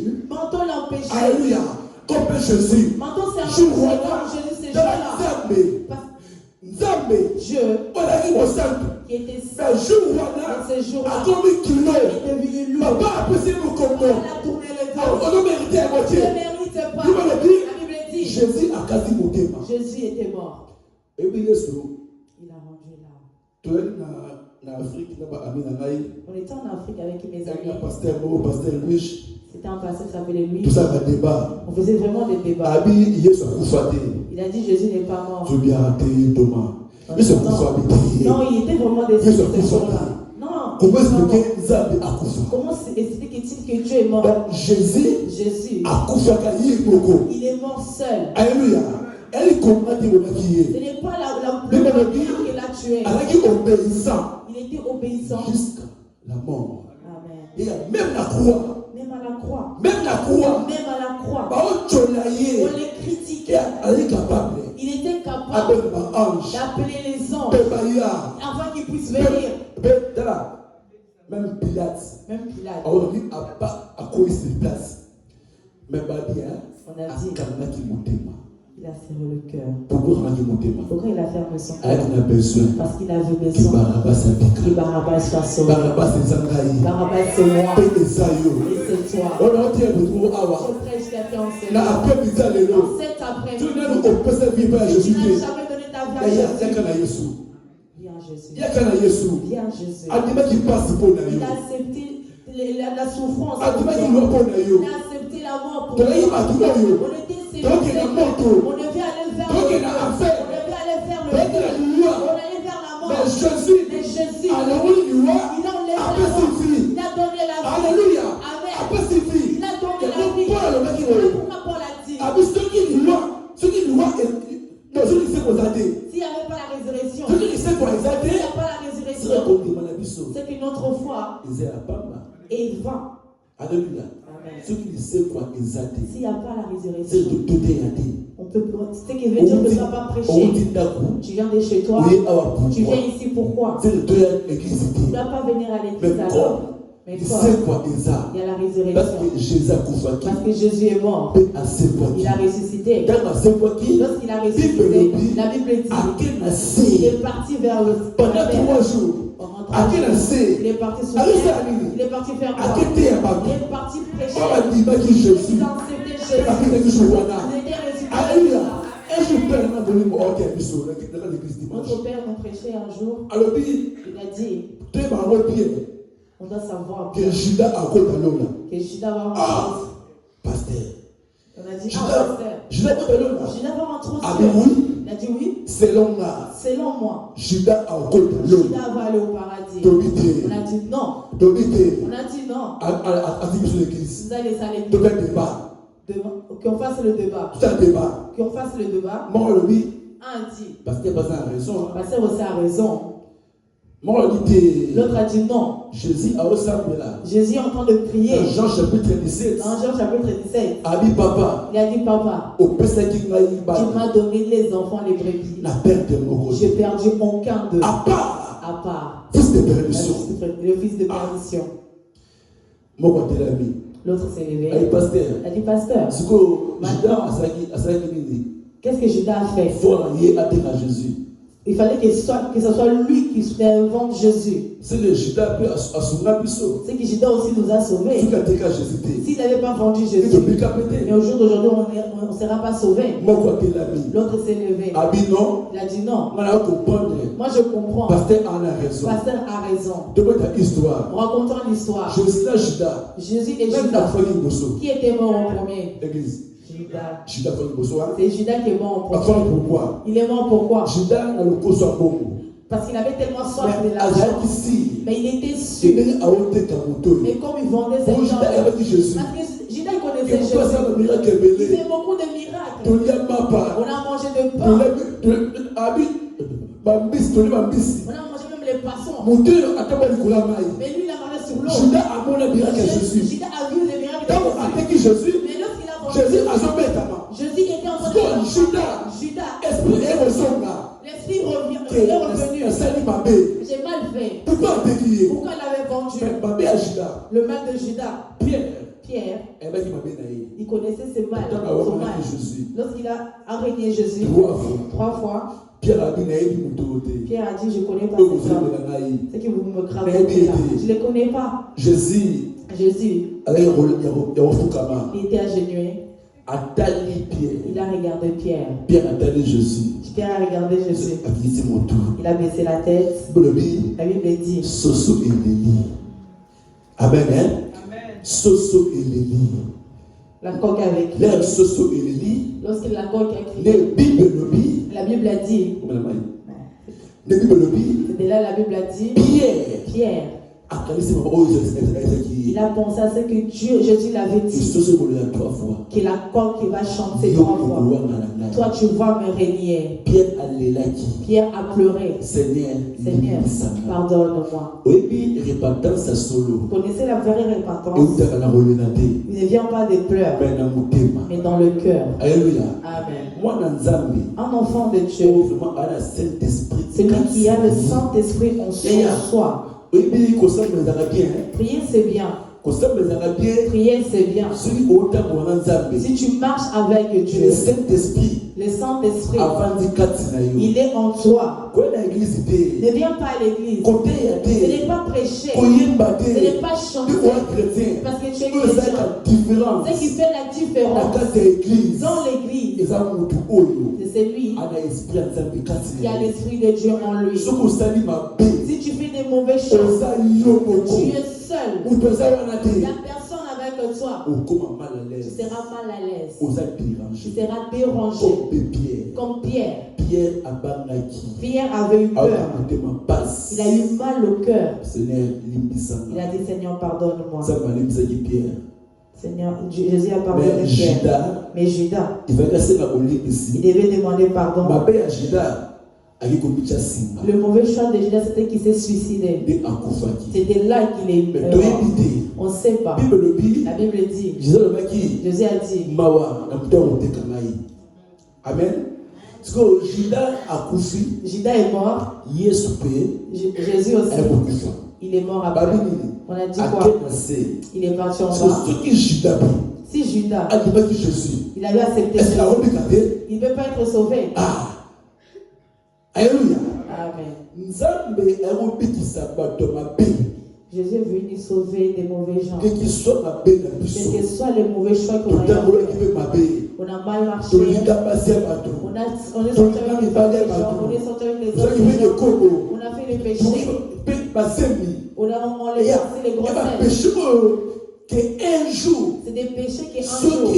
Le manteau l'a empêché. Alléluia. Comme Jésus. Manteau c'est un Jésus ces jours-là. Dieu, Voilà qui me sent. qui était Mais saint, jour voilà, ce jour-là, a commis kilo. est devenu lourd. Papa a passé mon On combo. a tourné le dos. On a mérité à Ne moitié. mérite pas. Il va le La dire. Bible dit, Jésus a quasi monté. Jésus était mort. Et puis il est sur. Il a rendu l'âme. Tu es en Afrique, On était en Afrique avec mes il y a amis. un pasteur Louis. C'était un pasteur qui s'appelait lui. Tout ça va débat. On faisait vraiment des débats. Abi, il est sur Koufate. Il a dit Jésus n'est pas mort. Je viens rater Thomas. Il est sur Koufate. Non, il était vraiment Il est décédé sur ce jour-là. Koufate. Non. Comment non. expliquer Zabi à Koufate? Comment explique-t-il que Dieu est mort? Donc Jésus Jésus, a Koufate. il est mort seul. Alléluia. Elle comprend qu'il Ce n'est pas le père qui l'a tué. Elle est obéissant Il était obéissant. jusqu'à la mort. Amen. Et même la croix. Même à la croix. Même la croix. Même à la croix. Bah, on tcholaye. On les critiquait. Elle est capable. Il était capable Avec ma ange. d'appeler les anges Pébaya. afin qu'ils puissent venir. Même Pilate. Même Pilate. On a dit à quoi il se place. Mais bah bien. On a À dit, Kalma qui monte. il a serré le cœur. Pourquoi on a dit monter? Pourquoi il a fermé son Elle cœur? a besoin. Parce qu'il avait Qui besoin Barabbas a que piqué. Barabbas soit sauvé. Barabbas est Zangaï. Barabbas c'est moi. Et Esaïo. Et c'est toi. On a dit à vous, Awa. Je prêche quelqu'un en Na après pizza lelo. cet après-midi. Tu n'as pas opposé vie à Tu Jésus. n'as jamais donné ta vie à Il y a Jésus. kana Yesu. Viens Jésus. Il y a kana Yesu. Viens Jésus. Adima qui passe pour na Il yo. a accepté la souffrance. Adima qui pour loin toi. pour na yo. Il a accepté la mort pour Tu as eu toi. ma douleur yo. On était Donc il y a séduits. moto. On devait aller vers Donc le il y a feu. affaire. On devait aller vers le Donc il y a feu. loi. On allait vers la mort. Mais Jésus. Mais Jésus, Alors oui, loi. il a enlevé Après la mort. suffit. Il a donné la vie. Alléluia. Amen. Après suffit. Il a donné Et la donc vie. Paul le mec qui Voilà veut. pourquoi Paul a dit, Abi ceux qui loi non ceux qui sait quoi ça dit. s'il n'y avait pas la résurrection, Ceux qui sait quoi ça s'il n'y dit. a pas la C'est résurrection, qu'on demande à biso. c'est que notre foi Ils est à Pamba. est vain. Alléluia. Amen. Ceux qui sait quoi exacté. S'il n'y a pas la C'est résurrection, de tout est on peut, ce qui veut dire que tu ne vas pas On prêcher. dit d'accord. Tu viens de chez toi, Oui, alors tu pourquoi? viens ici pourquoi? C'est de deux l'église. Tu ne dois pas venir à l'église Mais alors. comme Mais il quoi? sait quoi exact. Il y a la Parce résurrection. que Jésus a couvert Parce que Jésus est mort. à ses quoi Il a ressuscité. dans ses quoi qui Lorsqu'il a Bible ressuscité, dit, la Bible dit, à quel il assez est parti vers le pendant la terre. 3 jours. Pendant À 3 quel jours. assez Il est parti sur Allez, terre. ça arrive. Il est parti faire À quoi? quel thé à Il est parti prêcher. on va dire que Jésus Il a accepté Jésus. à quel Jésus voilà. Il était ressuscité. Alléluia. Un jour père m'a donné mon ordre à biso dans l'église dimanche. Notre père nous prêchait un jour. Alors puis Il a dit, tu es marrant pied on doit savoir que Judas a côté à l'eau là. que Judas va Ah, rentrer. pasteur. On a dit, Judas pasteur, Judas côté à l'eau là. Judas va rentrer au Ah ciel. mais oui, Il a dit oui. selon là. Selon moi, Judas a côté à l'eau. Judas va aller au paradis. Domité. On a dit non. Domité. On a dit non. À dire sur l'église. Vous allez aller De faire débat. qu'on fasse le débat. Tout un débat. Qu'on fasse le débat. Moi le dit Un a dit, parce que pas a raison. pasteur aussi a raison. Moi le dit L'autre a dit non. Jésus a ressemblé là. Jésus est en train de prier. Dans Jean chapitre 17. Dans Jean chapitre 17, Abi papa. il a dit, papa, Au pesa qui m'a tu m'as donné les enfants, les brebis. la perte de mon J'ai perdu aucun d'eux. à part À part fils de perdition. le fils de perdition. Mon côté l'ami. L'autre s'est Aïe levé. pasteur. Il a dit, pasteur, Ce que Judas a sa qu'est-ce que Judas a fait? il faut allier à Jésus. Il fallait que ce soit lui qui invente Jésus. C'est le Judas peut assumer biso. C'est que Judas aussi nous a sauvés. Tout a été à Jésus. S'il n'avait pas vendu Il Jésus, te pique à péter. mais au jour d'aujourd'hui, on ne sera pas sauvés. Mon côté l'ami. L'autre s'est levé. Abi non. Il a dit non. On a comprendre. Moi, je comprends. Pasteur en a raison. Pasteur a raison. De ta histoire. En racontant l'histoire, Jésus là Judas. Jésus et Même la Judas. famille Bosso. Qui était mort en premier? Église. Judas. Judas famille Bosso. C'est Judas qui est mort en Enfin premier. pourquoi? Il est mort pourquoi? Judas a le coso à bon. Parce qu'il avait tellement soif de Mais l'argent. Azak ici. Mais il était Il sûr. est à haute camoto. Mais comme il vendait ses Pour gens, Judas avait dit Jésus. parce que Judas il Et connaissait pourquoi Jésus. ça le miracle Il belé? fait beaucoup de miracles. Tolia mapa. On a mangé de pain. Abi. Bambis. Tolia bambis. On a mangé même les poissons. Montez à table de Koulamaï. Mais lui, il a marché sur l'eau. Judas a mon miracle à Jésus. Judas a vu les miracles de Donc, Jésus. avec Jésus, Mais lorsqu'il a Jésus vendu, a jamais été à Jésus était en train moi. de Judas. Judas, Esprit est ressort l'esprit revient, que il est revenu. un salut mabé. J'ai mal fait. Pourquoi décrier? Pourquoi il avait vendu Mais mabé à Judas. le mal de Judas? Pierre. Pierre, Eh ben, il m'a bien il connaissait ses mal, Pourtant, son avant mal. Jésus. Lorsqu'il a régné Jésus 3 fois. 3 fois, Pierre a dit, Pierre a dit, je ne connais pas ces hommes. C'est que vous me gravez là. Je ne les connais pas. Jésus, Jésus, il était agenouillé. Il a regardé Pierre. Pierre a regardé Jésus. Pierre a regardé Jésus. Il a baissé la tête. La Bible dit. Soso Eleli. Amen. Amen. Soso Eleli. La coque avec l'air Soso Eleli. Lorsque la coque a crié. La Bible a dit. C'était là la Bible a dit. Pierre. Il a pensé à ce que Dieu, Jésus l'avait dit. Que la coque va chanter 3 fois. Toi, tu vas me régner. Pierre a pleuré. Seigneur, pardonne-moi. Vous connaissez la vraie repentance. Il ne vient pas des pleurs, mais dans le cœur. Alléluia. Amen. Un enfant de Dieu, celui qui a le Saint-Esprit en soi. Prier c'est bien. Prier c'est bien. Si tu marches avec Dieu, le Saint-Esprit, il est en toi. Ne viens pas à l'église. Ce n'est pas prêcher. Ce n'est pas chanter. Parce que tu es chrétien. Ce qui fait la différence dans l'église, c'est celui qui a l'Esprit de Dieu en lui. Si tu fais des mauvaises choses, tu es seul. Il n'y a personne avec toi. Tu seras mal à l'aise. Tu seras dérangé. Comme Pierre. Pierre avait eu peur. Il a eu mal au cœur. Il a dit, Seigneur, pardonne-moi. Seigneur, Jésus a pardonné Pierre. Mais Judas, il devait demander pardon. Le mauvais choix de Judas, c'était qu'il s'est suicidé. C'était là qu'il est mort. On ne sait pas. La Bible dit. Jésus a dit. Amen. Parce que Judas est mort. Jésus aussi. Il est mort après. On a dit quoi? Il est parti en bas. Si Judas, il avait accepté Jésus, il ne peut pas être sauvé. Alléluia. Amen. Jésus est venu sauver des mauvais gens. Quel que soit les mauvais choix qu'on a fait. On a mal marché. On est sorti avec les gens. On est sorti avec les autres. On a fait le péché. On les a passé les grossesses. Un jour, c'est des péchés qui un jour, si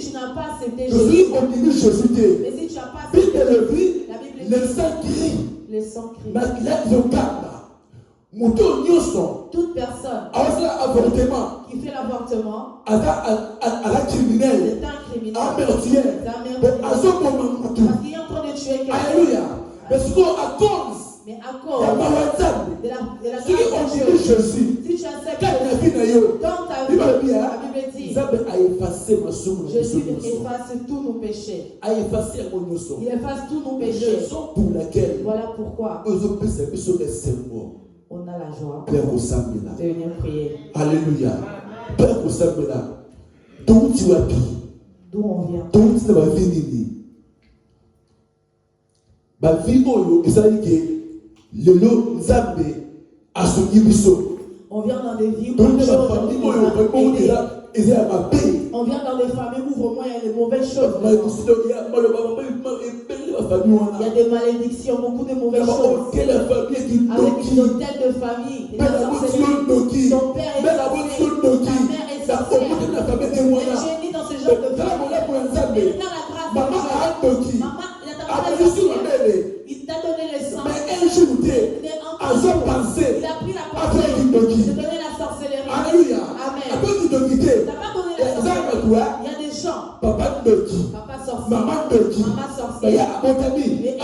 tu n'as pas accepté Jésus, mais si tu n'as pas accepté Jésus, la Bible dit, le sang crie. Toute personne qui fait l'avortement est un criminel. Parce qu'il est en train de tuer quelqu'un. Alléluia. Mais à cause de la grâce de Dieu, si tu acceptes dans ta vie, la Bible dit, Jésus efface tous nos péchés. Il efface tous nos péchés. Voilà pourquoi on a la joie de venir prier. Alléluia. D'où on vient. On vient dans des vies où on vient dans des familles où vraiment il y a des mauvaises choses. Il y a des malédictions, beaucoup de mauvaises choses. Avec une hôtel de famille, ton père est sorcier, ta mère est sorcière. Et génie dans ce genre de famille. Mais dans la grâce de Dieu, maman, il t'a donné le sang. Mais un jour, il a pris la pensée de donner la sorcellerie. Alléluia. Amen. Tu n'as pas donné la sorcellerie. Il y a des gens. Papa sorcier. Maman sorcier. Mais il n'est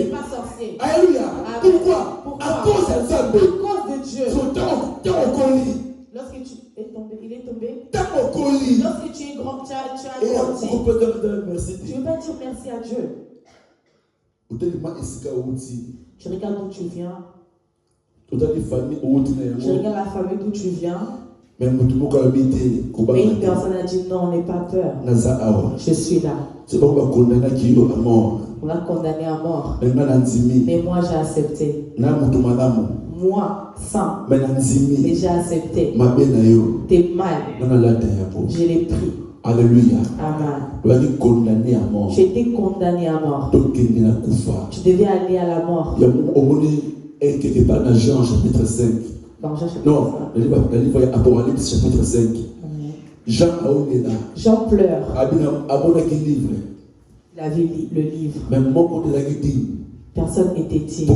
pas sorcier. Alléluia. Pourquoi? À cause de Dieu. Lorsque tu es tombé, il est tombé. Lorsque tu es grand, tu as grandi. Tu ne veux pas dire merci à Dieu. Tu regardes d'où tu viens. Tu regardes la famille d'où tu viens. Mais une personne a dit non, n'aie pas peur. Je suis là. C'est pas qu'on condamne qui à mort. On l'a condamné à mort. Mais Mais moi j'ai accepté. Moi, sans. Mais j'ai accepté. T'es mal. Je l'ai pris. Alléluia. Amen. J'étais condamné à mort. Tu devais aller à la mort. Quelque part dans Jean chapitre 5. Non, le livre Apocalypse chapitre 5. Jean Jean pleure. Il a vu le livre. Même mon de la guidée. Personne n'était digne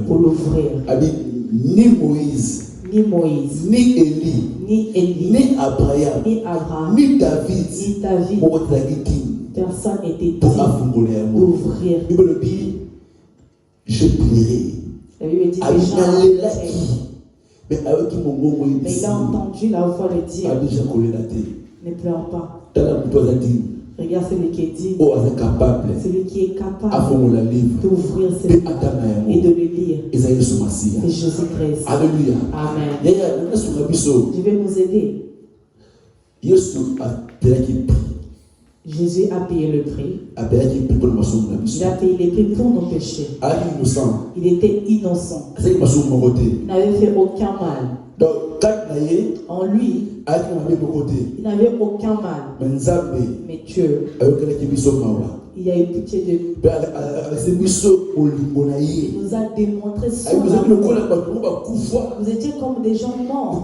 pour l'ouvrir. Ni Moïse, ni Élie, ni Abraham, ni David, personne n'était digne d'ouvrir. Je prierai. La Bible dit que Jean mais il a entendu la voix le dire. Ne pleure pas. Regarde celui qui est digne. Celui qui est capable d'ouvrir ce livre et de le lire. C'est Jésus-Christ. Alléluia. Amen. Je vais nous aider. Jésus a payé le prix. Il a payé les prix pour nos péchés. Il était innocent. Il n'avait fait aucun mal. En lui, il n'avait aucun mal. Mais Dieu, il a eu pitié de nous. Il nous a démontré son amour. Vous étiez comme des gens morts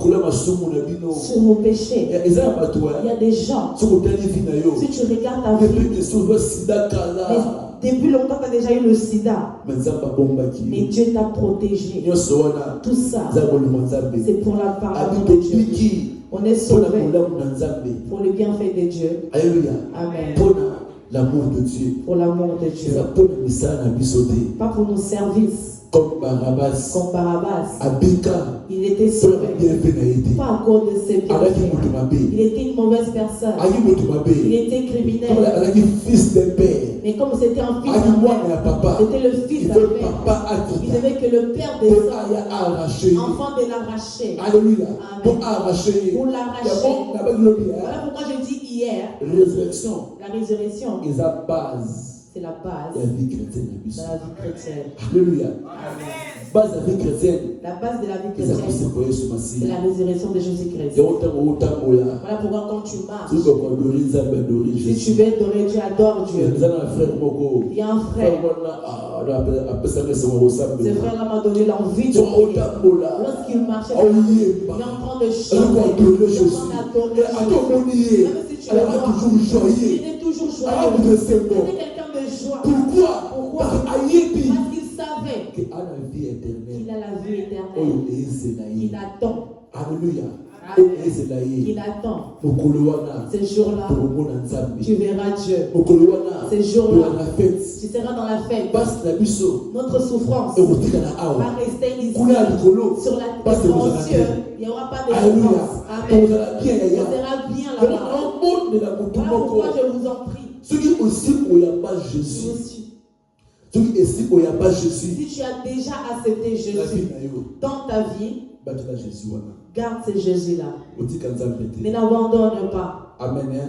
sur vos péchés. Il y a des gens, si tu regardes ta vie, depuis longtemps, tu as déjà eu le sida. Mais Dieu t'a protégé. Tout ça, c'est pour la parole de Dieu. On est sauvé pour le bienfait de Dieu. Amen. L'amour de Dieu. Pour l'amour de Dieu. Pas pour nos services. Comme Barabbas. Il était sauvé. Pas à cause de ses bienfaits. Il était une mauvaise personne. Il était criminel. Mais comme c'était un fils d'un père, c'était le fils d'un père. Il devait que le père descende afin de l'arracher. Alléluia. Pour l'arracher. Voilà pourquoi je dis hier. La résurrection. C'est la base de la vie chrétienne. Alléluia. La base de la vie chrétienne. La base de la vie chrétienne. C'est la résurrection de Jésus-Christ. Voilà pourquoi quand tu marches, si tu veux adorer Dieu, adore Dieu. Il y a un frère. Ce frère-là m'a donné l'envie de prier. Lorsqu'il marchait, il est en train de chanter. Il est en train d'adorer Dieu. Même si tu le vois, il était toujours joyeux. Il était quelqu'un de joie. Pourquoi? Parce qu'il savait qu'il a la vie éternelle. Il attend. Alléluia. Il attend. Ce jour-là, tu verras Dieu. Ce jour-là, tu seras dans la fête. Notre souffrance va rester ici sur la terre. En Dieu, il n'y aura pas de souffrance. Amen. On sera bien là-bas. Voilà pourquoi je vous en prie. Ceux qui aussi où il n'y a pas Jésus. Si tu as déjà accepté Jésus dans ta vie, garde ce Jésus-là. Ne l'abandonne pas. Amen.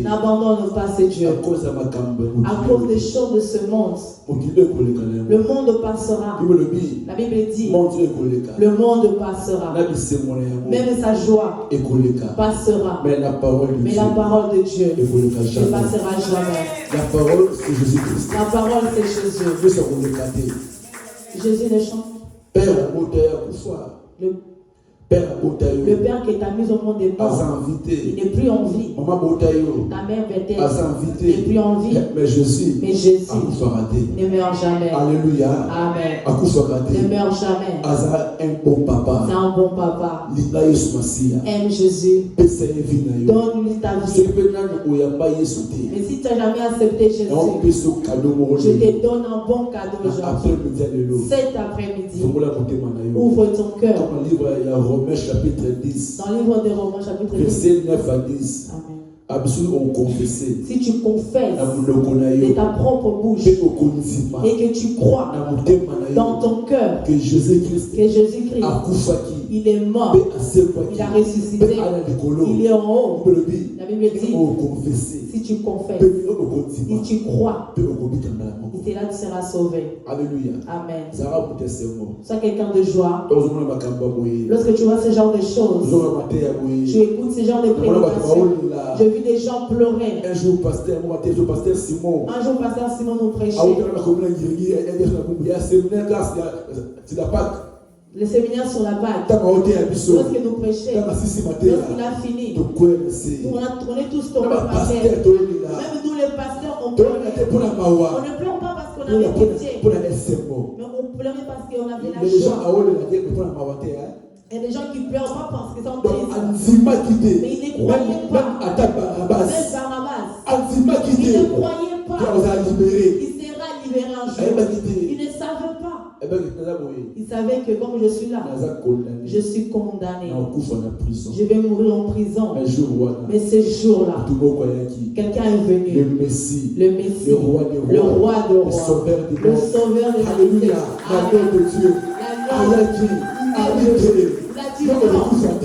N'abandonne pas ce Dieu. À cause des choses de ce monde. Le monde passera. La Bible dit le monde passera. Même sa joie passera. Mais la parole de Dieu ne passera jamais. La parole c'est Jésus-Christ. La parole c'est Jésus. Jésus le chante. Père, le Père qui t'a mis au monde est mort. Il n'est plus en vie. Ta mère n'est plus en vie. Mais Jésus ne meurt jamais. Alléluia. Amen. Ne meurt jamais. C'est un bon papa. C'est un bon papa. Aime Jésus. Donne-lui ta vie. Mais si tu n'as jamais accepté Jésus, je te donne un bon cadeau aujourd'hui. Cet après-midi, ouvre ton cœur. Romains chapitre 10. Dans le livre de Romains chapitre 10. Versets 9 à 10. Amen. Si tu confesses de ta propre bouche et que tu crois dans ton cœur que Jésus-Christ a Il est mort. Il a ressuscité. Il est en haut. La Bible dit, si tu confesses, si tu crois, et là tu seras sauvé. Alléluia. Amen. Sois quelqu'un de joie. Lorsque tu vois ce genre de choses, tu écoutes ce genre de prédications. J'ai vu des gens pleurer. Un jour, pasteur Simon nous prêchait. Le séminaire sur la Pâque. Lorsque nous prêchons, lorsqu'il a fini, on est tous tombés par terre. Même nous les pasteurs, on pleure. On ne pleure pas parce qu'on avait pitié, mais on pleure parce qu'on avait la joie. Il y a des gens qui ne pleurent pas parce qu'ils sont tristes. Mais ils ne croyaient pas. Même Barabbas. Ils ne croyaient pas. Il sera libéré un jour. Ils ne savaient pas. Ils savaient que comme je suis là, je suis condamné. Je vais mourir en prison. Mais ce jour-là, quelqu'un est venu. Le Messie, le roi des rois, le sauveur de l'humanité. Alléluia. L'amour de Dieu.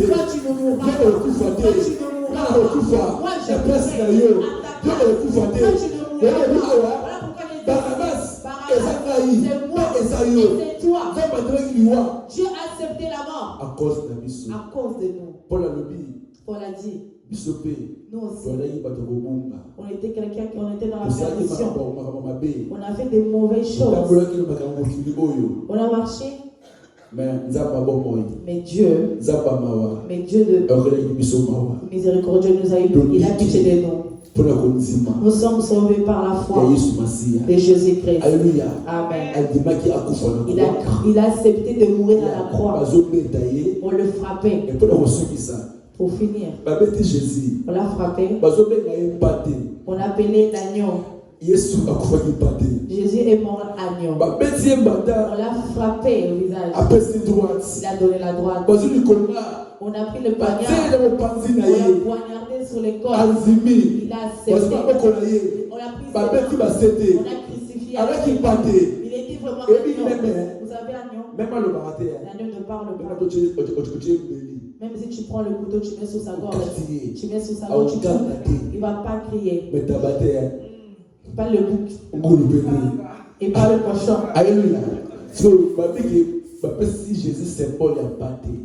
Toi tu me mourras. Moi je vais. C'est moi, c'est toi. Dieu a accepté la mort à cause de nous. Paul a dit, nous aussi, on était quelqu'un qui était dans la perdition. On a fait des mauvaises choses. On a marché. Mais Dieu de miséricordieux nous a eu. Il a pitié de nous. Nous sommes sauvés par la foi de Jésus-Christ. Alléluia. Amen. Il a accepté de mourir à la croix. On le frappait. Pour finir, on l'a frappé. On appelait l'agneau. Jésus est mort agneau. On l'a frappé au visage. Il a donné la droite. On a pris le poignard. On l'a poignardé sur les côtes. Il a accepté. On l'a pris. On a crucifié. Il était vraiment agneau. Vous savez agneau? L'agneau ne parle pas. Même si tu prends le couteau, tu mets sous sa gorge. Tu mets sous sa gorge. Il ne va pas crier. Pas le bouc. Et pas le cochon. Alléluia.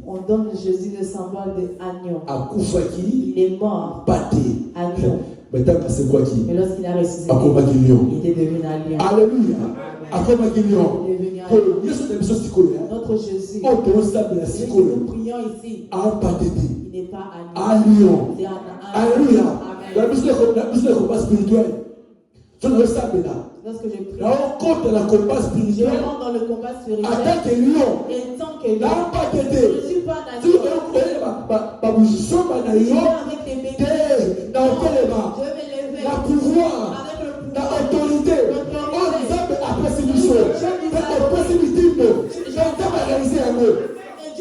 On donne Jésus le symbole de agneau. Il est mort. Agneau. Mais lorsqu'il a ressuscité, il est devenu un lion. Alléluia. Il est devenu un lion. Notre Jésus, nous prions ici. Il n'est pas un lion. C'est un Alléluia. La Amen. mission de combat spirituel. Lorsque je prie, la rencontre de la combat je spirituel. rentre dans le combat spirituel. En tant que lion. Et tant que lion, Je je ne suis pas un tu lion. veux avec les Je vais bébés. avec les bébés. Je vais Je vais lever la pouvoir, avec le la pouvoir. autorité. On nous a appelé ces choses. La possibilité, j'entends réaliser un mot.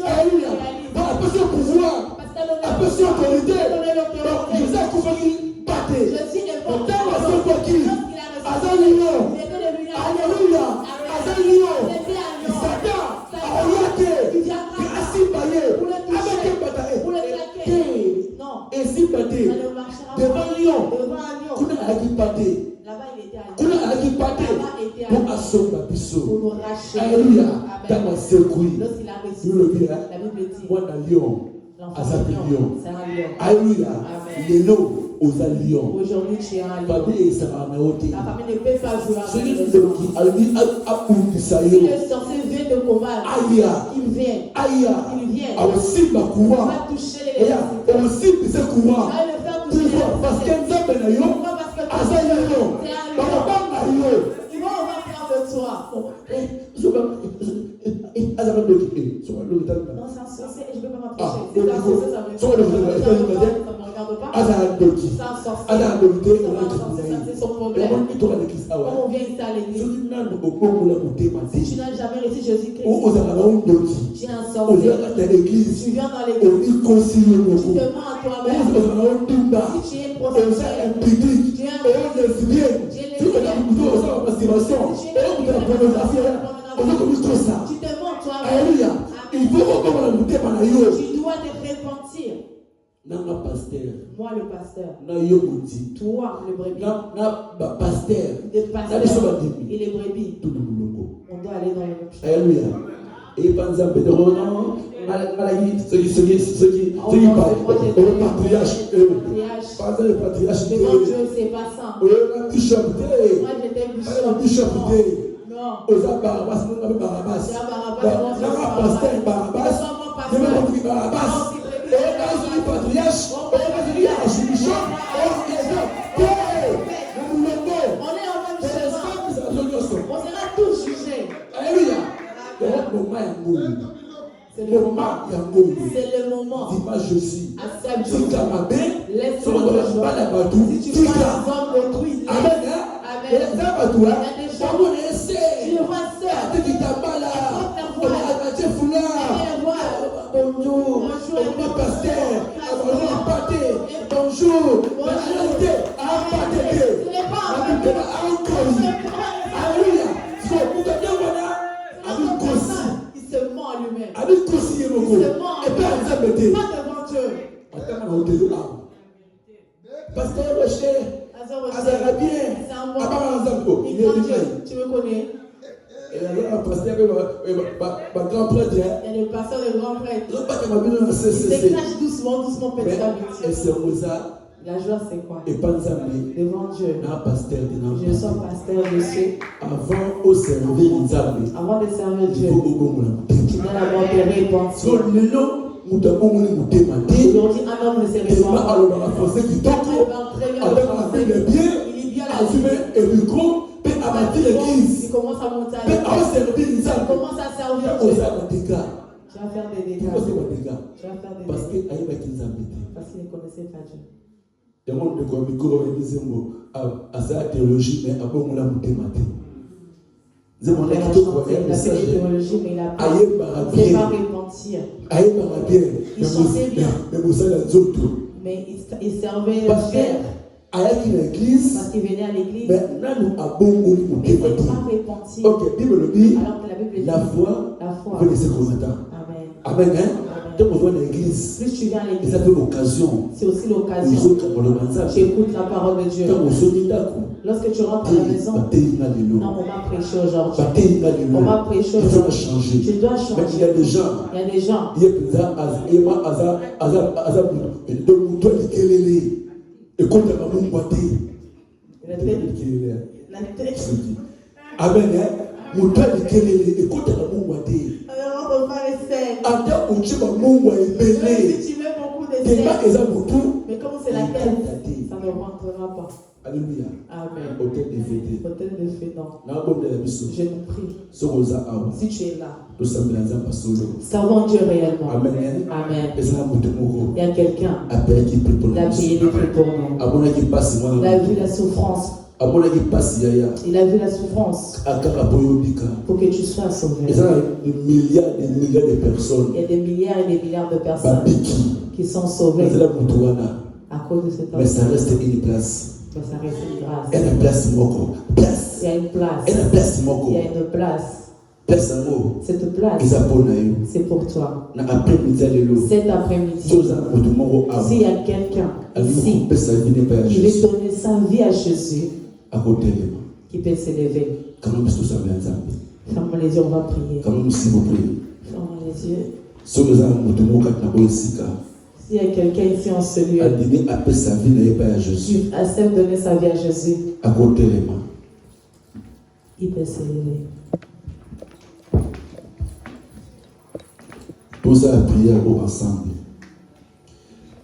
Alléluia. Après ce pouvoir, après cette autorité, je sais qu'on va y battre. Je suis le bon. Alléluia. Alléluia. Alléluia. Satan a regardé. Il a si baillé. Avec un bataille. Non. Et si batté. Devant Lyon. Qu'on a qui batté. Là-bas, il était à Qu'on a qui batté. Pour assommer la pour puissance. nous racheter. Alléluia. Dans Amen. ma secouille. Lorsqu'il a reçu, Nous le dit. la Bible dit, Moi, dans Lyon. l'enfant Azapi de lion. lion, c'est un lion. Alléluia. Amen. Les noms aux allions. Aujourd'hui, tu es un lion. Famille et Sarah Naote. La famille ne peut pas jouer Celui avec qui le sang. a dit à Si Outisayo. le sorcier vient te combattre, Aïe. il vient. Aïe. Il vient. A aussi ma Il courant. va toucher les Et nécessités. aussi ce courant. Il va le faire toucher les Pourquoi? Parce nécessités. qu'un homme est là. Pourquoi? Parce que Aza lion. c'est un lion. Dans la bande là. Ils vont avoir peur de toi. Non, c'est un sorcier et je ne peux pas m'approcher. Si c'est un sorcier, ça me regarde pas. C'est un sorcier. C'est un sorcier, c'est son problème. Comme on vient ici à l'église, si tu n'as jamais reçu Jésus-Christ, tu es un sorcier. Tu viens dans l'église, tu te mens à toi-même. Si tu es une prostituée, tu es un tu te mens toi-même. Alléluia. Il faut reprendre le thème à yo. Tu dois te repentir. Nanga pasteur. Moi le pasteur. Na yo mouti. Toi le brebis. Na pasteur. Le pasteur et les brebis. Tout le monde. On doit aller dans le même chemin. Alléluia. Et par exemple, non, ceux qui parlent, patriarche, par exemple, le patriarche, devant Dieu, c'est pas ça. le bishop, Moi, j'étais bishop. Non. aux Barabbas, non, Barabbas. Pasteur Barabbas, je vais montrer Barabbas. Et dans le patriarche, et dans le bishop, on sera tous jugés. Alléluia. C'est le moment. Dis-moi je suis. Accepte Si tu as ma main, laisse tu ne regardes pas la bateau. Si tu parles des hommes d'autrui, Amen. Amen. Et la bateau, Il y a des gens ça vous laissez. tu vois ça. Tu t'as pas là. On a attaché foulard. Bonjour. Bonjour, pasteur. Bonjour, pâté. Bonjour. Bonjour. Pâté. Ce n'est pas un peu. Alléluia. So, vous avez bien voilà. Avec Kossi. Il se ment à lui-même. Avec Kossi et Moko. Il se ment à Et puis, on s'est metté. Pas devant Dieu. Attends, on te dit là. Pasteur Rocher. Azarabien. C'est un bon. Il est Et quand du tu me connais. Et là, le pasteur avec ma grand prêtre. Il y a des pasteurs de grands prêtres. Je ne sais pas que ma vie Ils c'est. s'éclachent doucement, petit Mais, à et petit. c'est pour ça. La joie, c'est quoi? Et pas Nzambe. Devant Dieu. Na pasteur de Je sois pasteur de ceux. avant au servir Nzambe. Avant de servir Il Dieu, faut au bon tu dois d'abord te repentir. So lelo mutabongo ni mutemate. Aujourd'hui, un homme ne se Et ma répand pas. alors la français qui Il tombe parle très bien avec le la français. Bible bien. Il est bien la Assumer et micro peut abattre l'église. Il commence à monter à Mais à l'église. servir Il Nzambe. commence à servir Aux Dieu. armes des gars. Tu vas faire des dégâts. Pourquoi c'est pas des gars? Tu vas faire des Parce dégâts. que aïe qui Nzambe. Parce qu'il ne connaissait pas Dieu. Et moi de quoi micro va dire mot à sa théologie mais à bon la mutemate. C'est mon Il a équipe chanté, pour il a un fait message. des théologies, mais il a pas. Aïe Il par ne s'est bien. pas repentir. Aïe par bien. Il chantait bien. Mais vous savez les autres. Mais il servait Parce que cher. aïe qui l'église. Parce qu'il venait à l'église. Mais là nous a bon Mais il ne s'est mutemate. pas repenti. Ok, Bible le dit. Alors que la Bible dit La foi la foi. veut laisser combattant. Amen. Amen. Hein? Tu as besoin de l'église. Plus tu viens à Et l'église, ça fait l'occasion. c'est aussi Nous l'occasion. autres, on le manzage. Tu écoutes la parole de Dieu. Quand on se dit d'accord. Lorsque tu rentres à la maison, non, on va prêcher aujourd'hui. On va prêcher Il faut aujourd'hui. changer. Tu dois Mais changer. il y a des gens. Il y a des gens. Il y a des gens. Il y a des gens qui écoute la maman boitée. La tête. Amen. Mouton de Kelele, écoute la maman boitée. Alors, on va rester. Attends, où tu vas mourir et belé. Si tu mets beaucoup de T'es sel, pas les amoutous. mais comme c'est la tête, ça ne rentrera pas. Alléluia. Amen. Hôtel de fêté. Hôtel de feu, non. N'a pas de la mission. Je nous prie. Sokoza awa. Si tu es là, Tout ça me l'a pas solo. servons Dieu réellement. Amen. Amen. Et ça m'a beaucoup. Il y a quelqu'un Appelle qui prie pour qui a la payé le prix pour nous. Abona qui passe moi. Il a vu la souffrance. Abona qui passe yaya. Il a vu la souffrance Akara boyobika. pour que tu sois sauvé. Et ça des milliards de personnes. Il y a des milliards et des milliards de personnes Babiki. qui sont sauvées C'est la mutuana. à cause de cette Mais ça offre. reste une place. Mais ça reste une grâce. Elle a place moko. Place. Il y a une place. Elle a place moko. Il y a une place. Place en haut. Cette place, Ils appellent naïo. c'est pour toi. Na après midi à l'élo. Cet après-midi, Tous en haut de moko à. s'il y a quelqu'un ici Ici. Sa vie n'est pas à qui veut Jésus. donner sa vie à Jésus, À côté de moi. qui peut s'élever, Quand même tout ça bien ensemble. ferme les yeux, on va prier. Quand même s'il vous plaît. Ferme les yeux. Ceux qui ont de moko na boisika. S'il y a quelqu'un ici en ce lieu Adimi après sa vie n'est pas à Jésus. qui accepte de donner sa vie à Jésus, À côté de moi. il peut s'élever. Tout ça à prière ensemble.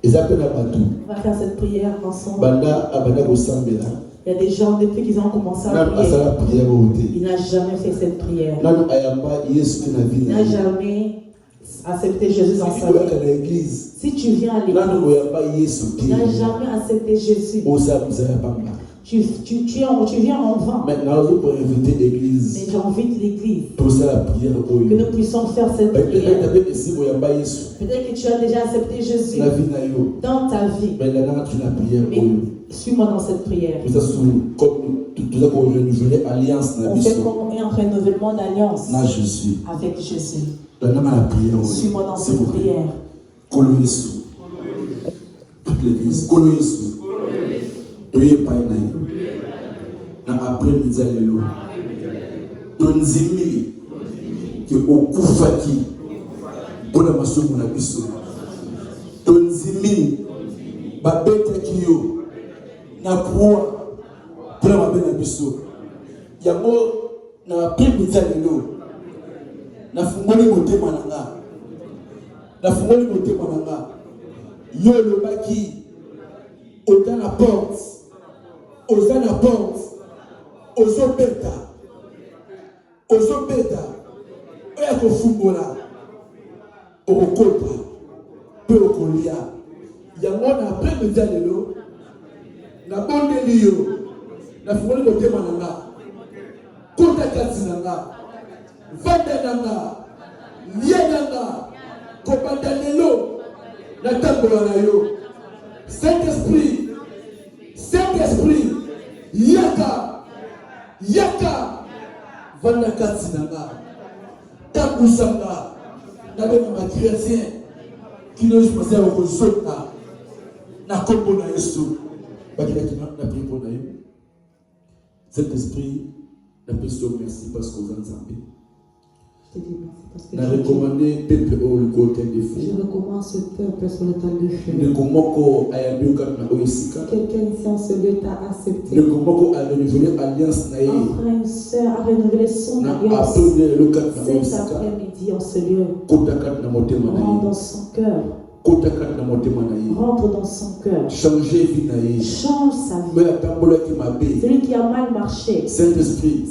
Ils appellent à Batou. On va faire cette prière ensemble. Banda abanda bosambela. Il y a des gens, depuis qu'ils ont commencé à Nan prier, asala prière ote. il n'a jamais fait cette prière. Nan ayamba Yesu na vie Il na n'a ye. jamais accepté Jésus dans Si sa tu vie. vas à l'église, Si tu viens à nan l'église, oyamba Yesu tu n'as te. jamais accepté Jésus. Osa muzaya pamba. Tu viens en vain. Maintenant, nous pour inviter l'église. Mais j'invite l'église Tout ça la prière que oyo. nous puissions faire cette Peut-être prière. que si oyamba Yesu Peut-être que tu as déjà accepté Jésus na vie na yo. dans ta vie. Mais là tu na prière Mais oyo. suis-moi dans cette prière. Tout ça sous comme tout ça qu'on renouveler alliance na On fait biso. comme un renouvellement d'alliance Na Jésus. avec Jésus. Suis-moi dans cette prière. Coloïsou. Toute l'église. Coloïsou. Toye painaï. Dans après-midi à l'élo. Tonzimi. Que au koufaki. Pour la maçon mon abisso. Tonzimi. Babete kiyo. Na pour la mabena abisso. Yango na après-midi à l'élo. Na fungoli motema nanga. Na fungoli motema nanga. Yo le baki. Oza na porte. Oza na porte. Ozo beta. Ozo beta. Oya ko fungola. Okokota. Pe okolia. Yango na après-midi lelo. Na bondeli yo. Na fungoli motema nanga. Kota kati nanga. Vanda nanga, lia nanga, kopanda lelo, na tambola na yo. Saint-Esprit, Saint-Esprit, yaka, yaka, vanda kati nanga, tambusanga, na bena ma chrétien, qui ne se passe au zota, na kombo na yesu, bakila ki na prié pour na yo. Saint-Esprit, na peso merci parce que vous en savez. Je recommande ce peuple sur le temps de feu. Quelqu'un ici en ce lieu t'a accepté. Un frère, une soeur a renouvelé son alliance. Cet après-midi en ce lieu. Rentre dans son cœur. Rentre dans son cœur. Change sa vie. Celui qui a mal marché. Saint-Esprit.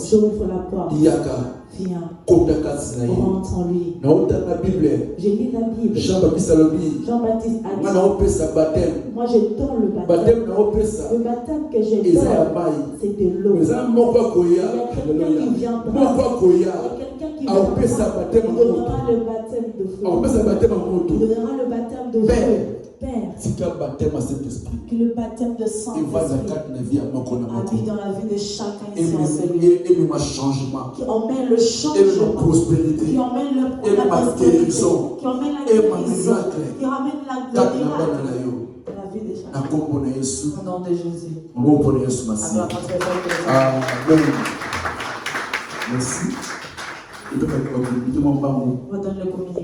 J'ouvre la porte. Viens. Rentre en lui. J'ai lu la Bible. Jean-Baptiste a dit. Moi je donne le baptême. Le baptême que je donne, c'est de l'eau. Il y a quelqu'un qui viendra. Il y a quelqu'un qui viendra. Il donnera le baptême de feu. Il donnera le baptême de feu. Père, que le baptême de Saint-Esprit habite dans la vie de chacun ici en ce lieu, qui emmène le changement, qui emmène la prospérité, qui emmène la guérison, qui ramène la gloire dans la vie de chacun. Au nom de Jésus. Amen. Merci. On va donner le communiqué.